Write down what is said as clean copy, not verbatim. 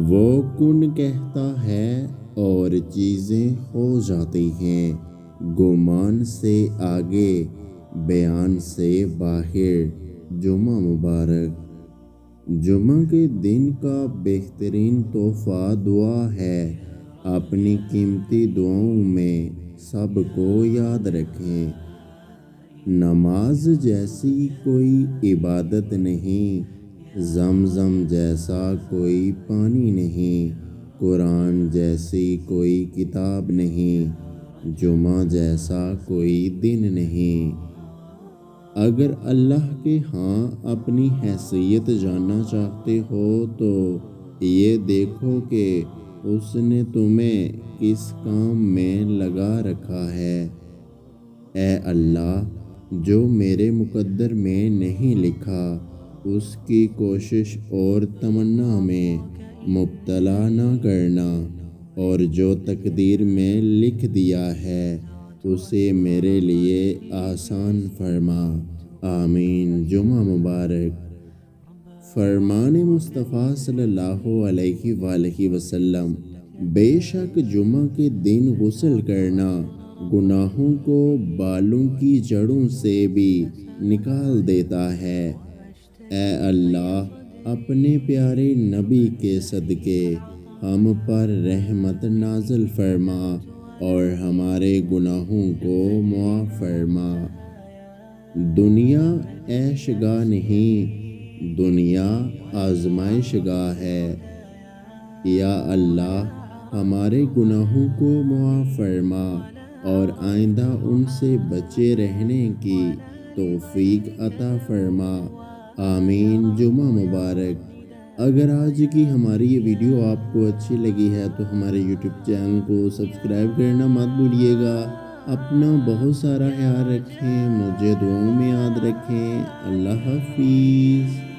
وہ کن کہتا ہے اور چیزیں ہو جاتی ہیں، گمان سے آگے بیان سے باہر۔ جمعہ مبارک۔ جمعہ کے دن کا بہترین تحفہ دعا ہے۔ اپنی قیمتی دعاؤں میں سب کو یاد رکھیں۔ نماز جیسی کوئی عبادت نہیں، زمزم جیسا کوئی پانی نہیں، قرآن جیسی کوئی کتاب نہیں، جمعہ جیسا کوئی دن نہیں۔ اگر اللہ کے ہاں اپنی حیثیت جاننا چاہتے ہو تو یہ دیکھو کہ اس نے تمہیں کس کام میں لگا رکھا ہے۔ اے اللہ، جو میرے مقدر میں نہیں لکھا اس کی کوشش اور تمنا میں مبتلا نہ کرنا، اور جو تقدیر میں لکھ دیا ہے اسے میرے لیے آسان فرما۔ آمین۔ جمعہ مبارک۔ فرمان مصطفیٰ صلی اللہ علیہ وآلہ وسلم: بے شک جمعہ کے دن غسل کرنا گناہوں کو بالوں کی جڑوں سے بھی نکال دیتا ہے۔ اے اللہ، اپنے پیارے نبی کے صدقے ہم پر رحمت نازل فرما اور ہمارے گناہوں کو معاف فرما۔ دنیا عیش گاہ نہیں، دنیا آزمائش گاہ ہے۔ یا اللہ، ہمارے گناہوں کو معاف فرما اور آئندہ ان سے بچے رہنے کی توفیق عطا فرما۔ آمین۔ جمعہ مبارک۔ اگر آج کی ہماری یہ ویڈیو آپ کو اچھی لگی ہے تو ہمارے یوٹیوب چینل کو سبسکرائب کرنا مت بھولیے گا۔ اپنا بہت سارا خیال رکھیں، مجھے دعاؤں میں یاد رکھیں۔ اللہ حافظ۔